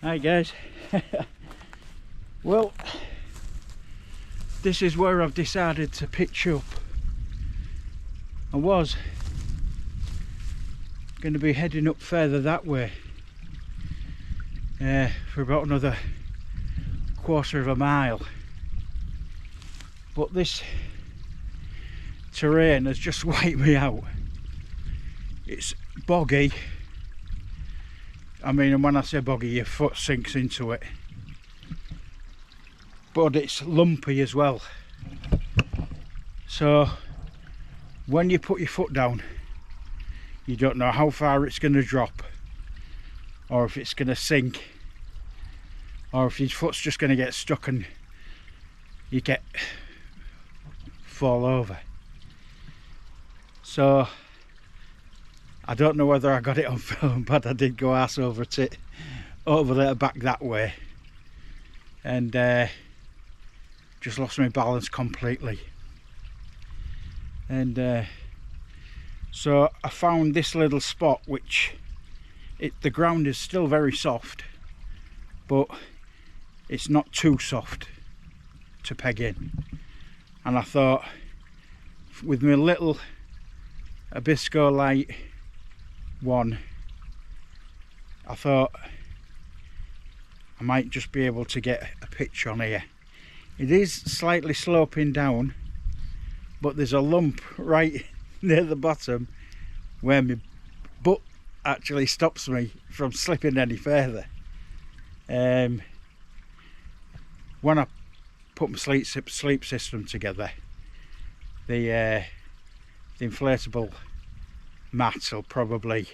Hi guys. Well, this is where I've decided to pitch up. I was going to be heading up further that way for about another quarter of a mile, but this terrain has just wiped me out. It's boggy. I mean, and when I say boggy, your foot sinks into it, but it's lumpy as well. So when you put your foot down, you don't know how far it's going to drop, or if it's going to sink, or if your foot's just going to get stuck and you fall over. So I don't know whether I got it on film, but I did go arse over there back that way, and just lost my balance completely. And so I found this little spot, which the ground is still very soft, but it's not too soft to peg in. And I thought, with my little Abisco Lite one, I thought I might just be able to get a pitch on here. It is slightly sloping down, but there's a lump right near the bottom where my butt actually stops me from slipping any further. When I put my sleep system together, the inflatable mat will probably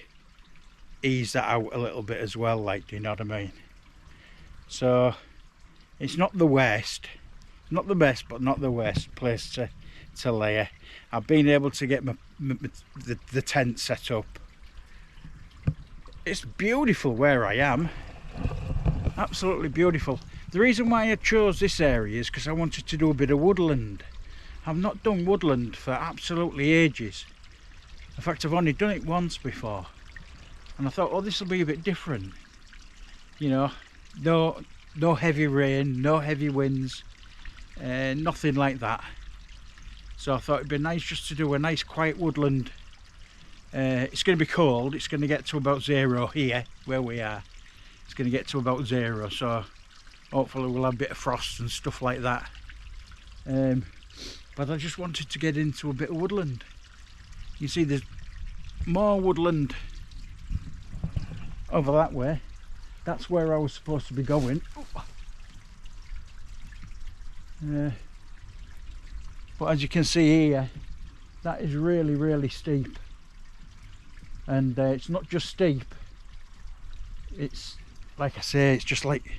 ease that out a little bit as well, like, do you know what I mean? So it's not the worst, not the best, but not the worst place to layer. I've been able to get the tent set up. It's beautiful where I am, absolutely beautiful. The reason why I chose this area is because I wanted to do a bit of woodland. I've not done woodland for absolutely ages. In fact, I've only done it once before, and I thought, oh, this will be a bit different. You know, no heavy rain, no heavy winds, nothing like that. So I thought it'd be nice just to do a nice quiet woodland. It's going to be cold. It's going to get to about 0 here where we are. It's going to get to about 0, so hopefully we'll have a bit of frost and stuff like that. But I just wanted to get into a bit of woodland. You see, there's more woodland over that way. That's where I was supposed to be going. But as you can see here, that is really, really steep. And it's not just steep. It's, like I say, it's just like,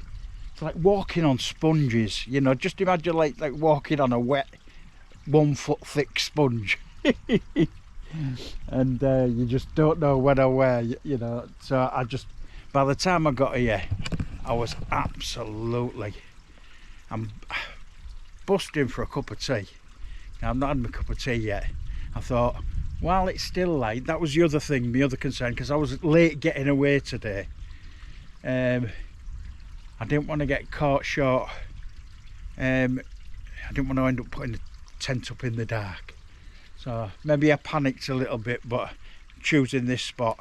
it's like walking on sponges. You know, just imagine like walking on a wet 1 foot thick sponge. And you just don't know when or where, you know. So by the time I got here, I was absolutely, I'm busting for a cup of tea. Now, I've not had my cup of tea yet. I thought, while it's still light, that was the other thing, my other concern, because I was late getting away today. I didn't want to get caught short. I didn't want to end up putting the tent up in the dark. So maybe I panicked a little bit, but choosing this spot,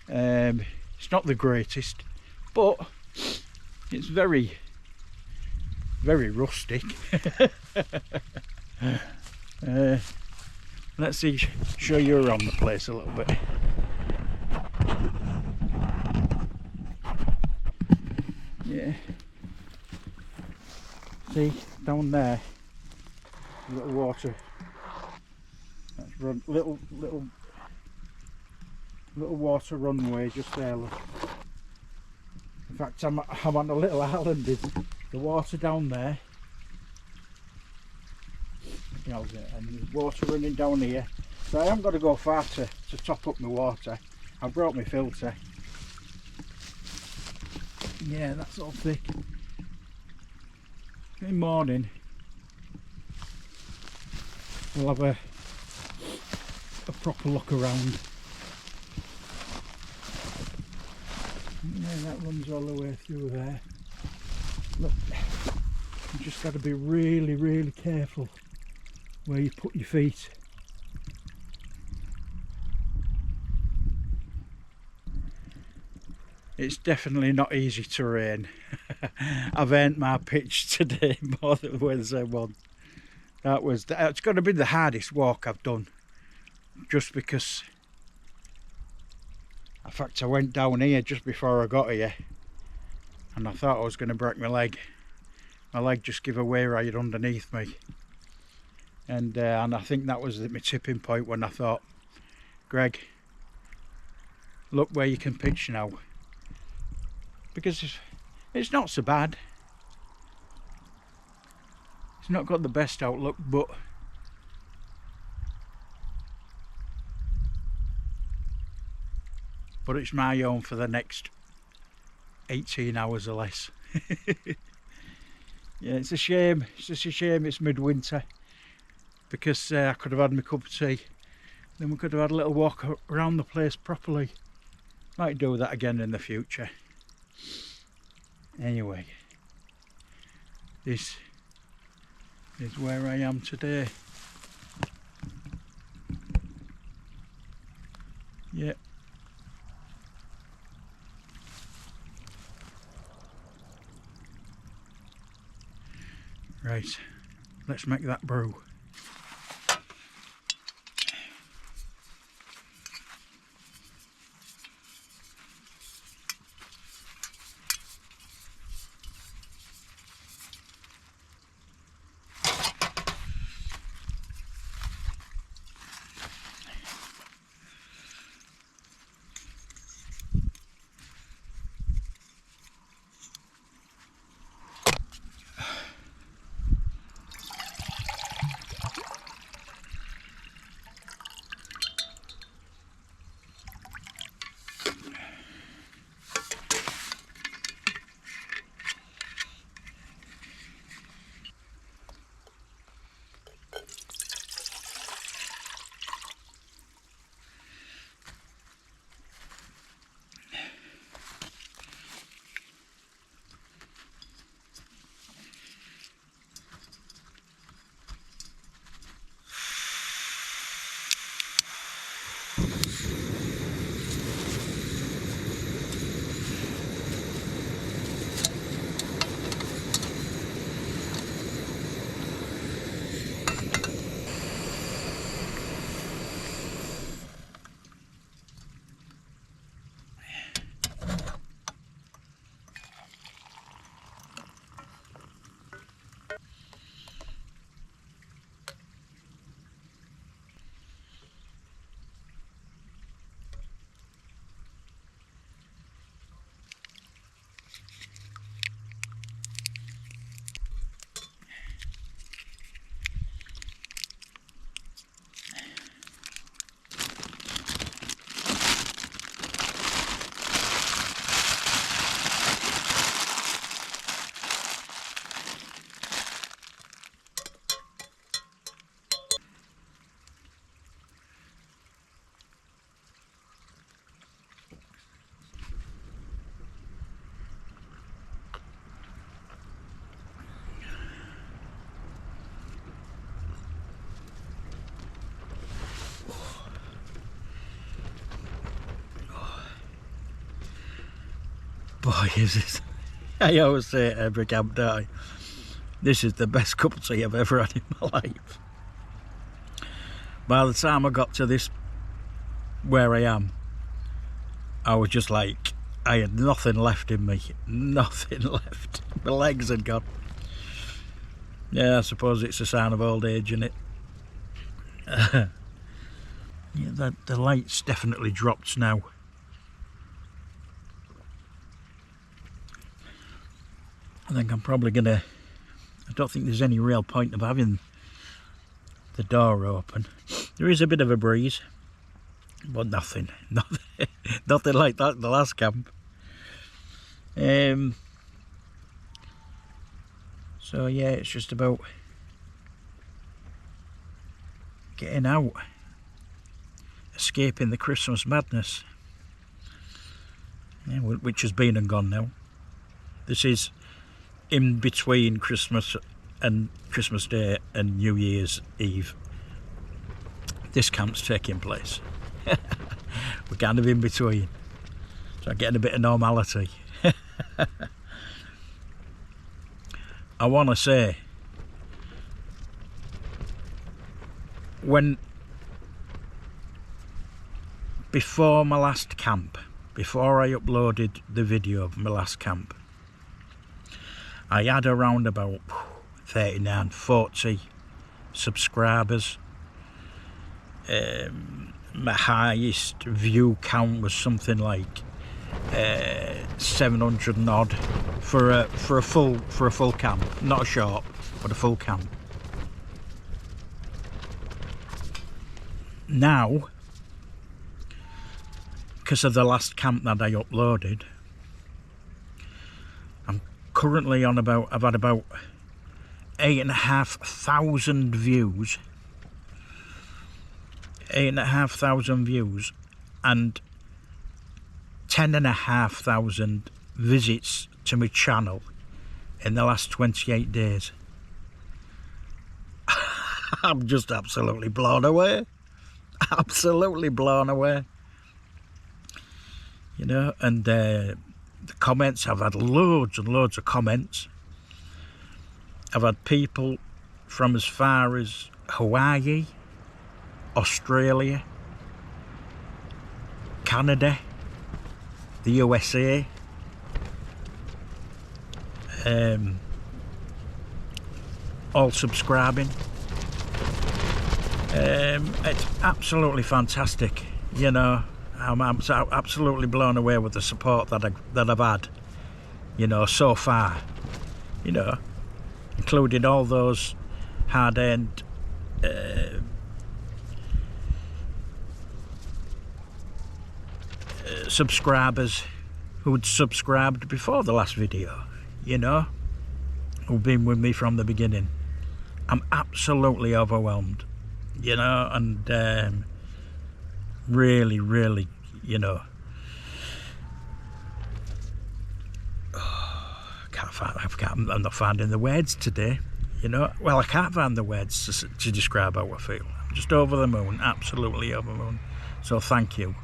it's not the greatest, but it's very, very rustic. Let's see, show you around the place a little bit. Yeah, see down there, little water. That's little water runway just there. Look. In fact, I'm on a little island. The water down there, and there's water running down here. So I haven't got to go far to top up my water. I brought my filter. Yeah, that's all thick. In the morning, we'll have a proper look around. Yeah, that that runs all the way through there. Look, you just got to be really, really careful where you put your feet. It's definitely not easy terrain. I've earned my pitch today more than Wednesday one. It's got to be the hardest walk I've done, just because. In fact, I went down here just before I got here, and I thought I was going to break my leg. My leg just gave away right underneath me, and I think that was my tipping point when I thought, Greg, look where you can pitch now. Because it's not so bad. It's not got the best outlook, but it's my own for the next 18 hours or less. Yeah, it's a shame. It's just a shame it's midwinter, because I could have had my cup of tea, then we could have had a little walk around the place properly. Might do that again in the future. Anyway, this is where I am today. Yeah. Right, let's make that brew. Boy, is this, I always say it every camp, don't I? This is the best cup of tea I've ever had in my life. By the time I got to this, where I am, I was just like, I had nothing left in me. Nothing left. My legs had gone. Yeah, I suppose it's a sign of old age, isn't it? Yeah, the light's definitely dropped now. I think I'm probably gonna, I don't think there's any real point of having the door open. There is a bit of a breeze, but nothing like that in the last camp. So yeah, it's just about getting out, escaping the Christmas madness. yeah, which has been and gone now. This is in between Christmas Day and New Year's Eve. This camp's taking place. We're kind of in between, so I'm getting a bit of normality. I want to say, before my last camp, before I uploaded the video of my last camp, I had around about 39, 40 subscribers. My highest view count was something like 700 and odd for a full camp, not a short, but a full camp. Now, because of the last camp that I uploaded, I'm currently on about, I've had about 8,500 views. 8,500 views and 10,500 visits to my channel in the last 28 days. I'm just absolutely blown away. Absolutely blown away. You know, and the comments, I've had loads and loads of comments. I've had people from as far as Hawaii, Australia, Canada, the USA, all subscribing. It's absolutely fantastic, you know. I'm absolutely blown away with the support that I've had, you know, so far, you know, including all those hard-earned subscribers who'd subscribed before the last video, you know, who've been with me from the beginning. I'm absolutely overwhelmed, you know, and really, really, you know, I'm not finding the words today, you know. Well, I can't find the words to describe how I feel. I'm just over the moon, absolutely over the moon. So thank you.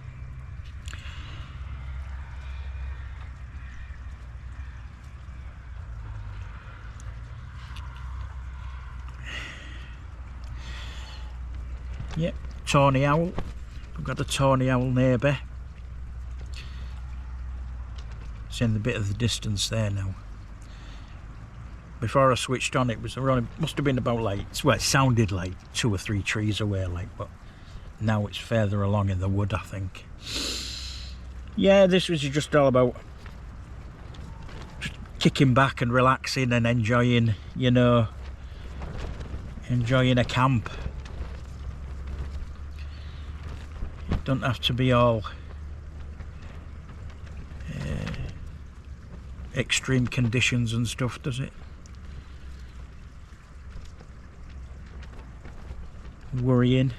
Yep, tawny owl. I've got a tawny owl neighbour. It's in the bit of the distance there now. Before I switched on, it was around, must have been about like, well, it sounded like 2 or 3 trees away, like, but now it's further along in the wood, I think. Yeah, this was just all about just kicking back and relaxing and enjoying, you know, enjoying a camp. It doesn't have to be all extreme conditions and stuff, does it? Worrying.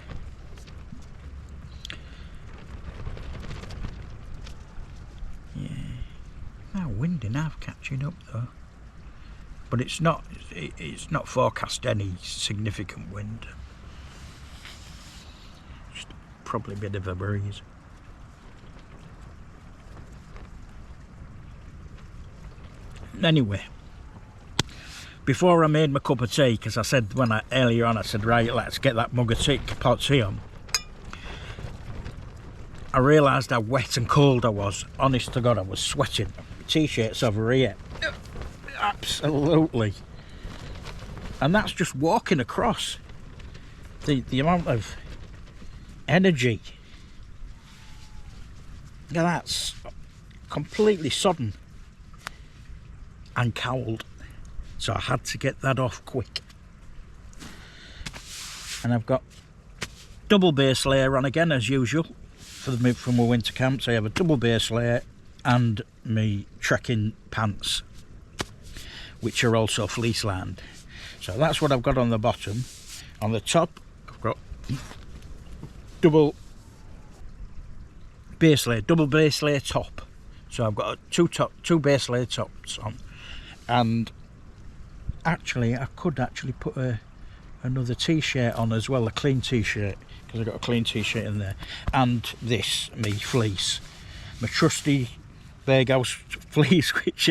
Yeah. Now windy now, catching up though. But it's not forecast any significant wind. Just probably a bit of a breeze. Anyway, before I made my cup of tea, because I said earlier on, I said, right, let's get that mug of tea, pot of tea on. I realised how wet and cold I was. Honest to God, I was sweating. T-shirts over here. Absolutely. And that's just walking across. The amount of energy. Yeah, that's completely sodden and cowled, so I had to get that off quick. And I've got double base layer on again as usual from my winter camp. So I have a double base layer and my trekking pants, which are also fleece lined. So that's what I've got on the bottom. On the top I've got double base layer top, So I've got two base layer tops on, and actually I could actually put another t-shirt on as well, a clean t-shirt, because I've got a clean t-shirt in there, and this me fleece, my trusty Berghouse fleece, which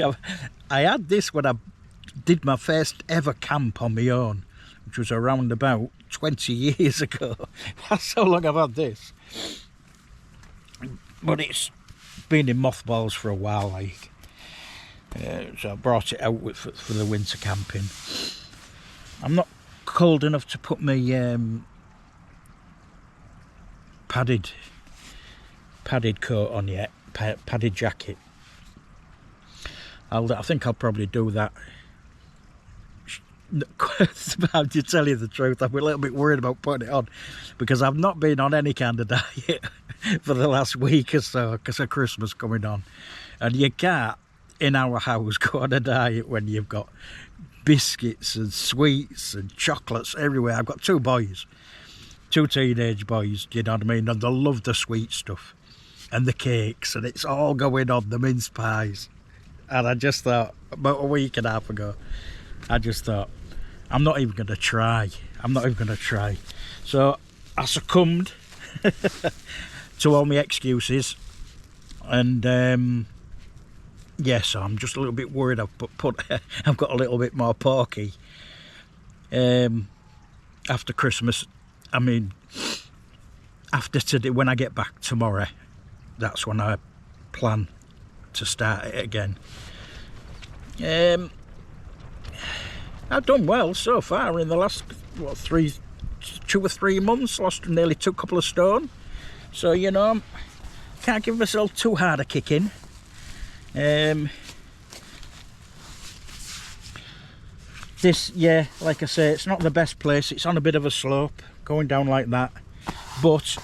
I had this when I did my first ever camp on my own, which was around about 20 years ago. That's how long I've had this, but it's been in mothballs for a while, like. So I brought it out for the winter camping. I'm not cold enough to put my padded coat on yet, padded jacket. I think I'll probably do that. To tell you the truth, I'm a little bit worried about putting it on, because I've not been on any kind of diet for the last week or so because of Christmas coming on, and you can't in our house go on a diet when you've got biscuits and sweets and chocolates everywhere. I've got two boys, two teenage boys, do you know what I mean, and they love the sweet stuff and the cakes, and it's all going on, the mince pies. And I just thought, about a week and a half ago, I just thought, I'm not even going to try. So I succumbed to all my excuses, and yeah, so I'm just a little bit worried. I've got a little bit more porky after Christmas. I mean, after today, when I get back tomorrow, that's when I plan to start it again. I've done well so far in the last 2 or 3 months. Lost nearly a couple of stone, so you know, can't give myself too hard a kick in. This, yeah, like I say, it's not the best place. It's on a bit of a slope going down like that, but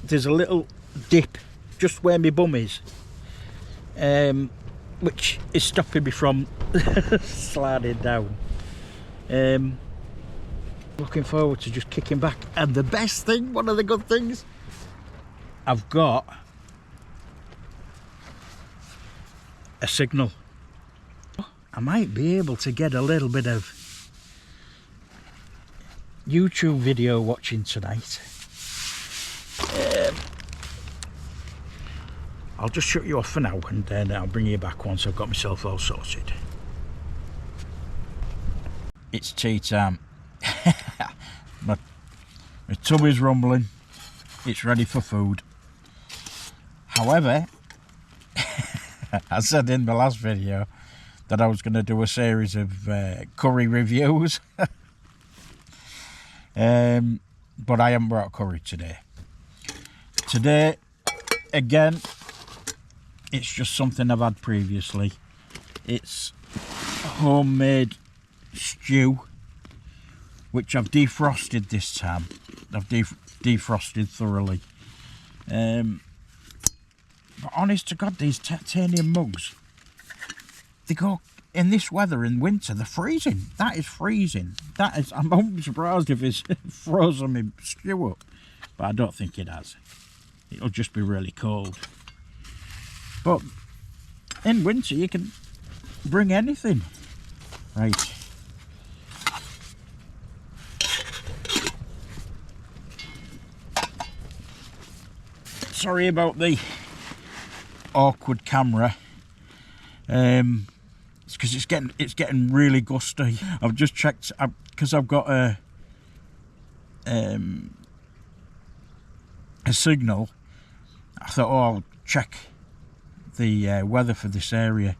there's a little dip just where my bum is, which is stopping me from sliding down. Looking forward to just kicking back, and the best thing, one of the good things, I've got a signal. I might be able to get a little bit of YouTube video watching tonight. I'll just shut you off for now, and then I'll bring you back once I've got myself all sorted. It's tea time. my tummy's rumbling. It's ready for food. However, I said in the last video that I was going to do a series of curry reviews. But I haven't brought curry today. Today, again, it's just something I've had previously. It's homemade stew, which I've defrosted this time. I've defrosted thoroughly. But honest to God, these titanium mugs, they go, in this weather in winter, they're freezing. That is freezing. That is, I'm surprised if it's frozen my stew up, but I don't think it has. It'll just be really cold. But in winter you can bring anything. Right. Sorry about the awkward camera. It's because it's getting really gusty. I've just checked because I've got a signal. I thought, oh, I'll check the weather for this area,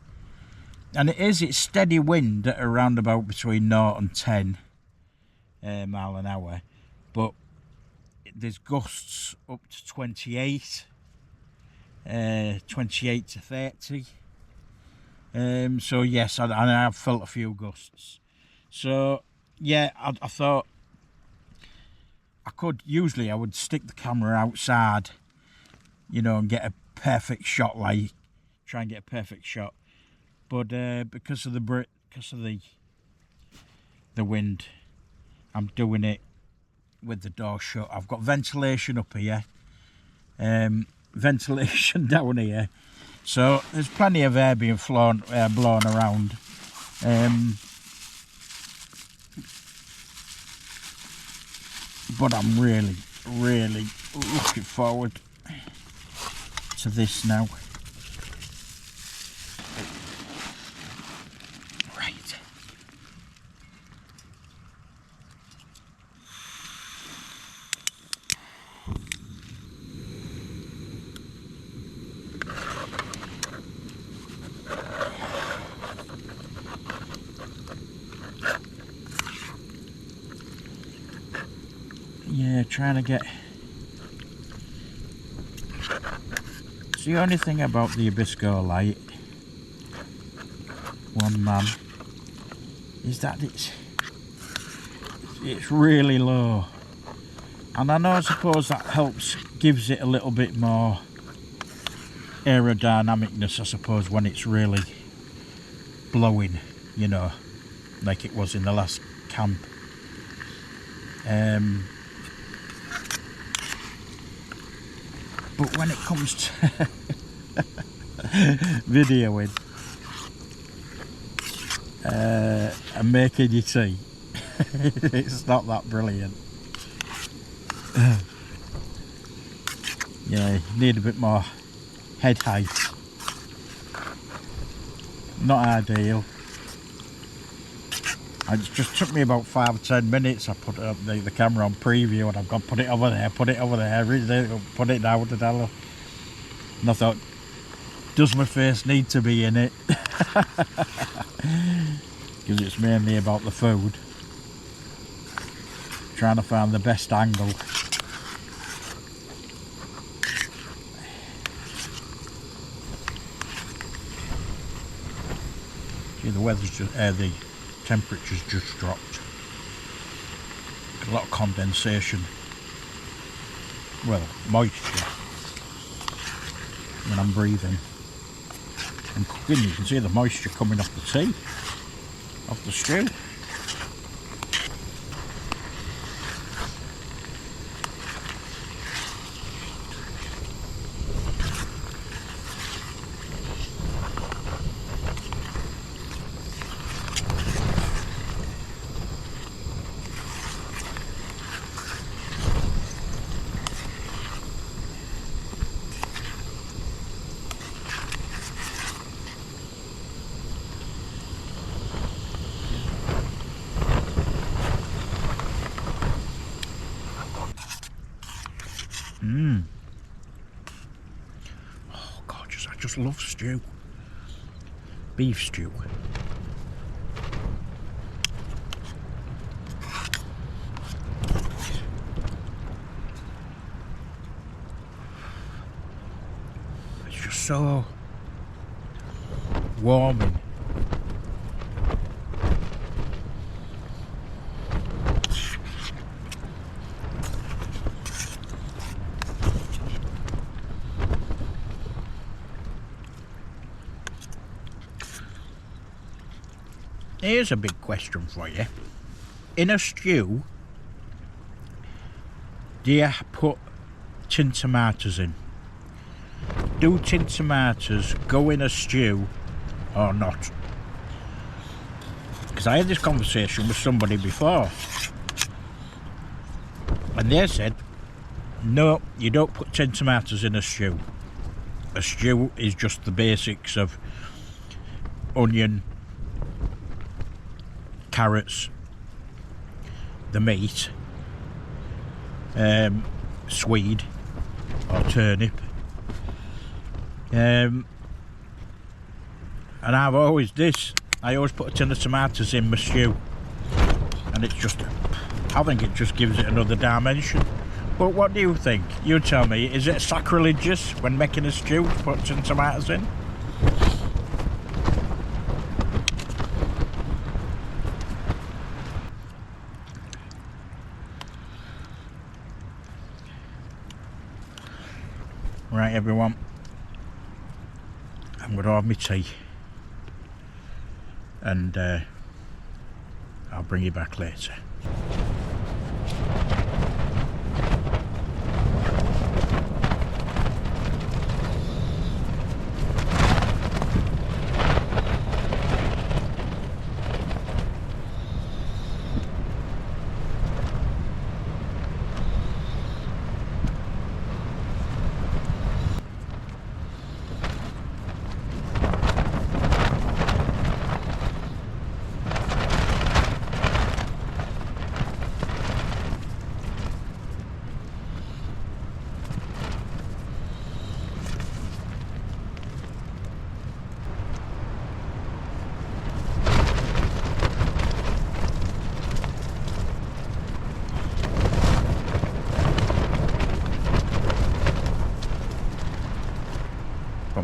and it's steady wind at around about between 0 and 10 mile an hour, but there's gusts up to 28 to 30. So yes, I have felt a few gusts. So yeah, I thought I would stick the camera outside, you know, and get a perfect shot, like try and get a perfect shot. But because of the wind, I'm doing it with the door shut. I've got ventilation up here, ventilation down here, So there's plenty of air being blown around. But I'm really looking forward to this now. Right. Yeah, trying to get... It's the only thing about the Abisco Lite, one man, is that it's really low. And I suppose that helps, gives it a little bit more aerodynamicness, I suppose, when it's really blowing, you know, like it was in the last camp. But when it comes to videoing and making you tea, it's not that brilliant. Yeah, you need a bit more head height. Not ideal. It just took me about 5 or 10 minutes. I put up the camera on preview and I've got put it over there, put it down to Della. And I thought, does my face need to be in it? Because it's mainly about the food. Trying to find the best angle. See, the weather's just the temperature's just dropped. A lot of condensation, well, moisture when I'm breathing and cooking. You can see the moisture coming off the tea, off the stew. Oh, gorgeous. I just love stew. Beef stew. It's just so warming. Here's a big question for you. In a stew, do you put tin tomatoes in? Do tin tomatoes go in a stew or not? Because I had this conversation with somebody before and they said, no, you don't put tin tomatoes in a stew. A stew is just the basics of onion, carrots, the meat, swede or turnip, and I always put a tin of tomatoes in my stew, and it's just, I think it just gives it another dimension. But what do you think? You tell me, is it sacrilegious when making a stew to put tin tomatoes in? Right, everyone, I'm going to have my tea and I'll bring you back later.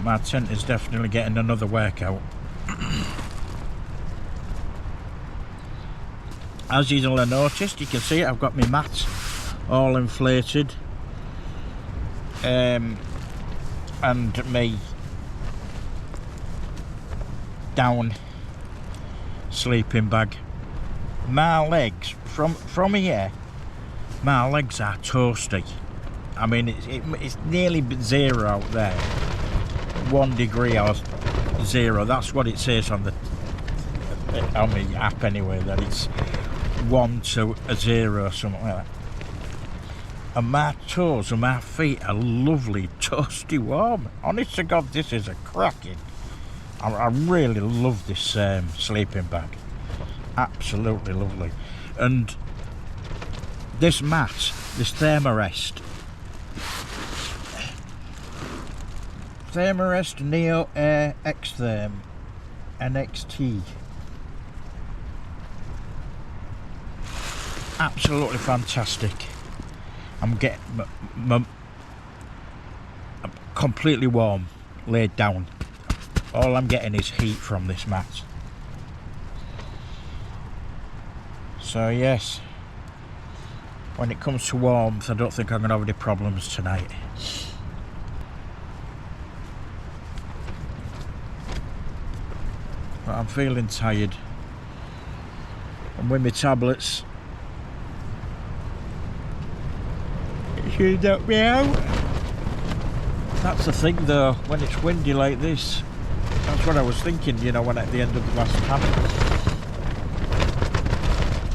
my tent is definitely getting another workout. As you'll have noticed, you can see I've got my mats all inflated, and me down sleeping bag. My legs from here, my legs are toasty. I mean, it's nearly 0 out there, 1 degree or 0. That's what it says on the app anyway, that it's 1 to 0 or something like that. And my toes and my feet are lovely, toasty warm. Honest to God, this is a cracking. I really love this sleeping bag. Absolutely lovely. And this mat, this Thermarest Neo Air Xtherm NXT. Absolutely fantastic. I'm getting I'm completely warm, laid down. All I'm getting is heat from this mat. So yes, when it comes to warmth, I don't think I'm going to have any problems tonight. But I'm feeling tired. And with my tablets, it should knock me out. That's the thing though, when it's windy like this, that's what I was thinking, you know, when at the end of the last camp.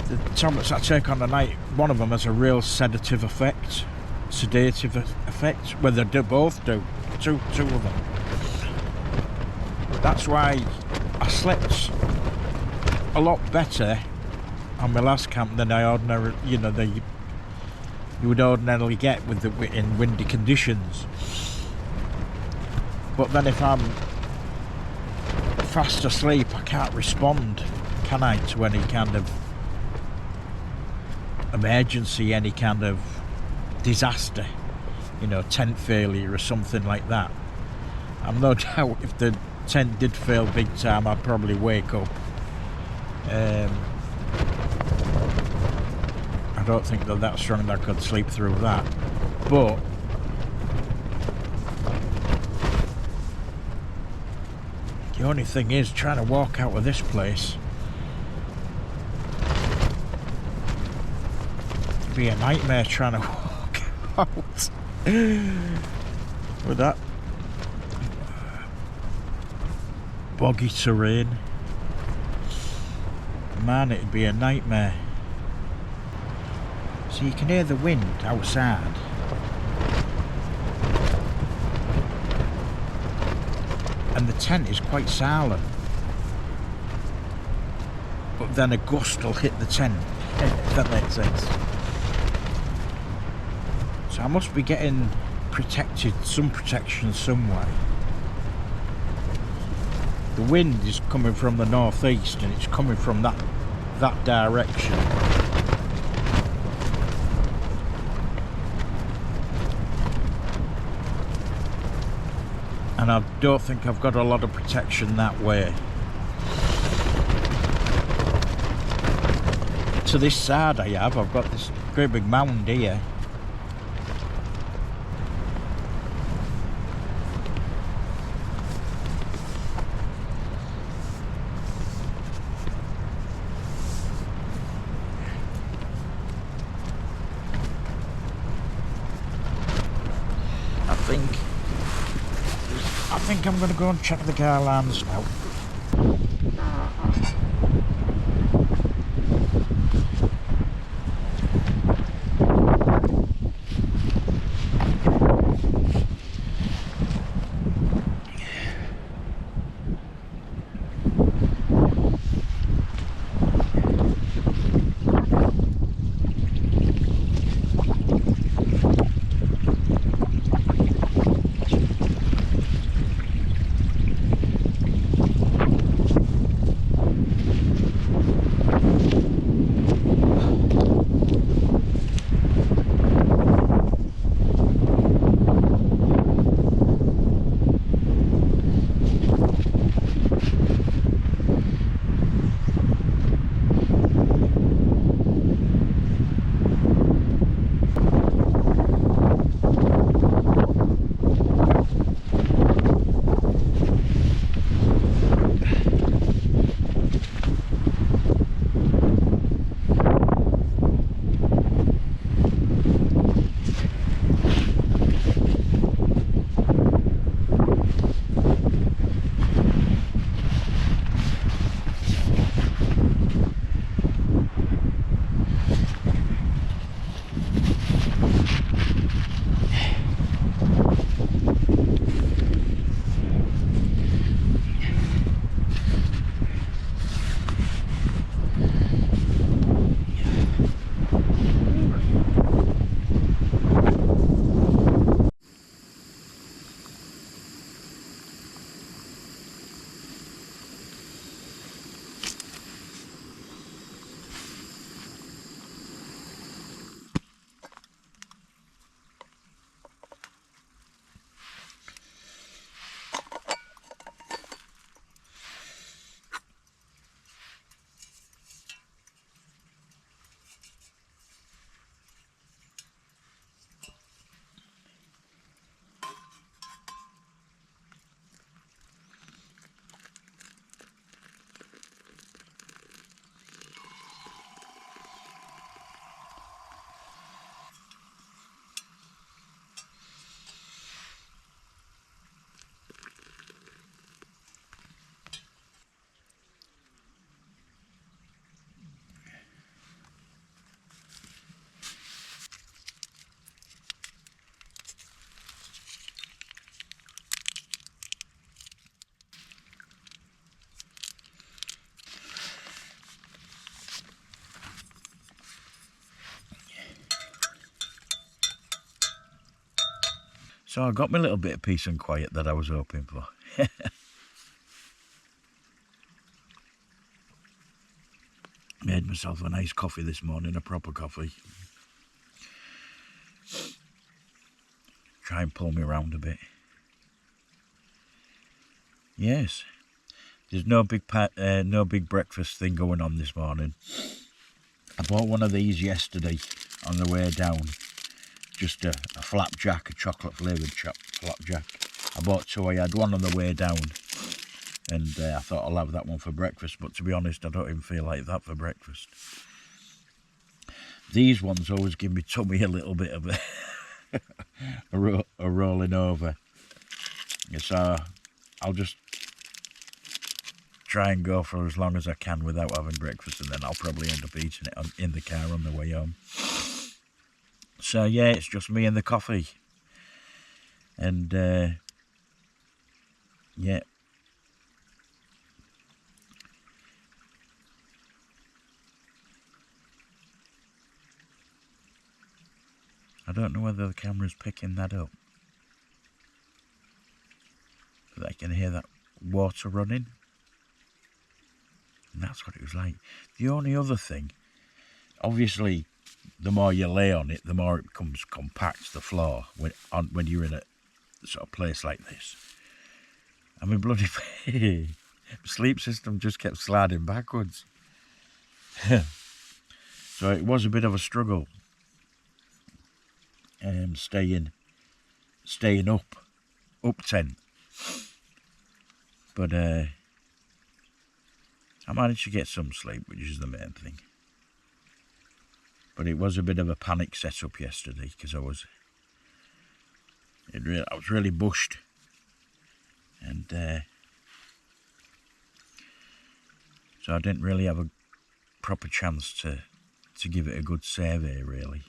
The tablets I take on the night, one of them has a real sedative effect, sedative effect, well they do, both do, two of them. That's why I slept a lot better on my last camp than I ordinarily, you know, you would ordinarily get with in windy conditions. But then if I'm fast asleep, I can't respond, can I, to any kind of emergency, any kind of disaster, you know, tent failure or something like that. I'm no doubt if the tent did fail big time, I'd probably wake up. I don't think they're that strong that I could sleep through that, but the only thing is trying to walk out of this place. It'd be a nightmare trying to walk out with that boggy terrain. Man, it'd be a nightmare. So you can hear the wind outside. And the tent is quite silent. But then a gust will hit the tent, if that makes sense. So I must be getting protected, some protection somewhere. The wind is coming from the northeast and it's coming from that direction. And I don't think I've got a lot of protection that way. To this side I've got this great big mound here. I think I'm going to go and check the car alarms now. So I got my little bit of peace and quiet that I was hoping for. Made myself a nice coffee this morning, a proper coffee. Try and pull me around a bit. Yes, there's no big breakfast thing going on this morning. I bought one of these yesterday on the way down. Just a flapjack, a chocolate flavoured flapjack. I bought two. I had one on the way down, and I thought I'll have that one for breakfast. But to be honest, I don't even feel like that for breakfast. These ones always give me tummy a little bit of a rolling over. So I'll just try and go for as long as I can without having breakfast, and then I'll probably end up eating it in the car on the way home. So yeah, it's just me and the coffee, and yeah, I don't know whether the camera's picking that up, but I can hear that water running, and that's what it was like. The only other thing, obviously, the more you lay on it, the more it becomes compact, the floor, when you're in a sort of place like this. I mean, bloody sleep system just kept sliding backwards. So it was a bit of a struggle staying up tent. But I managed to get some sleep, which is the main thing. But it was a bit of a panic setup yesterday because I was really bushed, and so I didn't really have a proper chance to give it a good survey, really.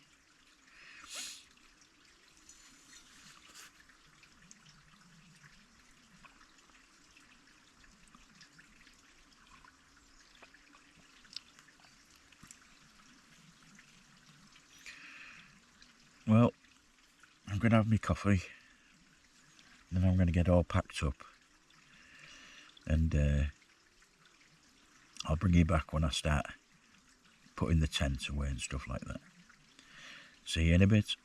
Well, I'm going to have my coffee, then I'm going to get all packed up, and I'll bring you back when I start putting the tent away and stuff like that. See you in a bit.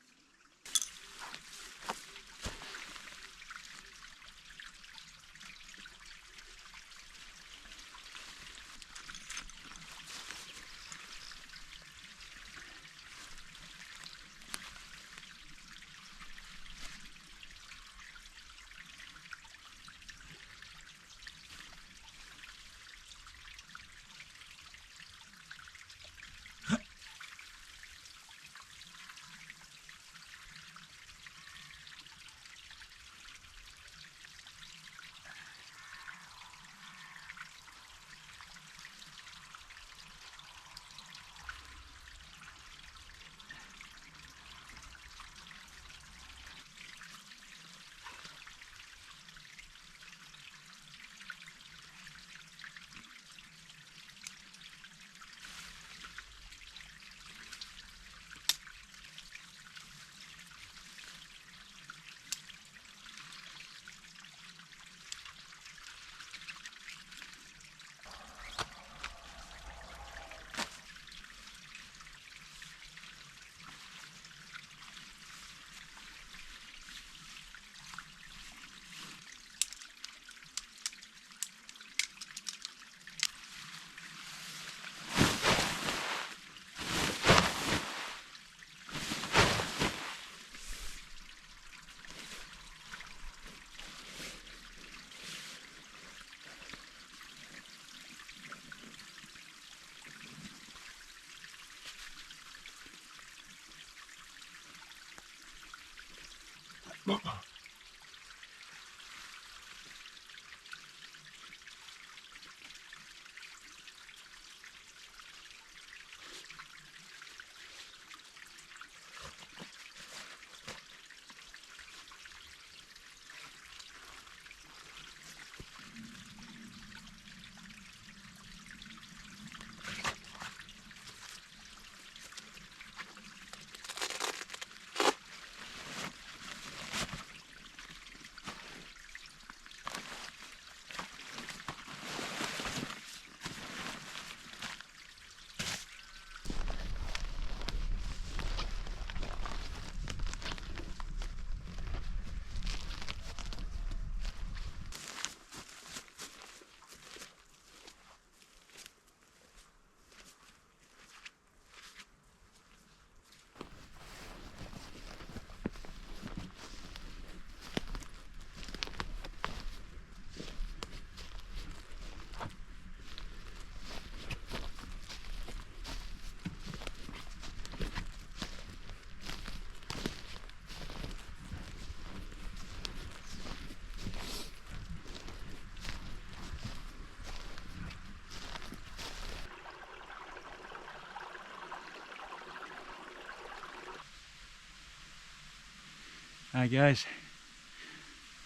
Hi guys,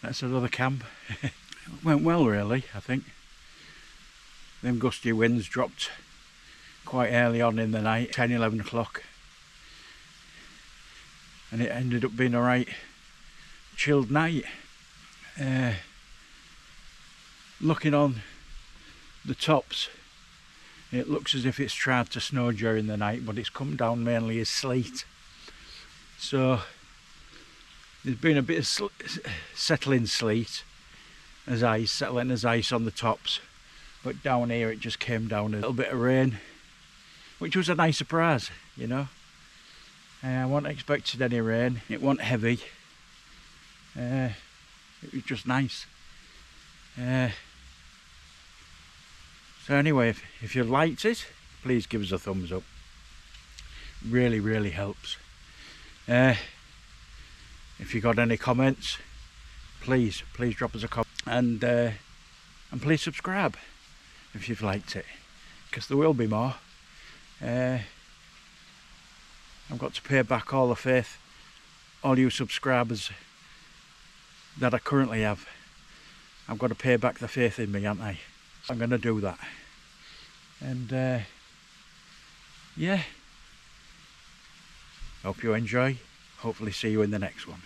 that's another camp. It went well really, I think. Them gusty winds dropped quite early on in the night, 10-11 o'clock, and it ended up being a right chilled night. Looking on the tops, it looks as if it's tried to snow during the night, but it's come down mainly as sleet. So there's been a bit of settling sleet as ice, settling as ice on the tops, but down here it just came down a little bit of rain, which was a nice surprise, you know. I wasn't expecting any rain, it wasn't heavy, it was just nice. So anyway, if you liked it, please give us a thumbs up. Really helps. If you got any comments, please drop us a comment, and please subscribe if you've liked it, because there will be more. I've got to pay back all the faith, all you subscribers that I currently have. I've got to pay back the faith in me, haven't I? I'm going to do that. And yeah, hope you enjoy. Hopefully see you in the next one.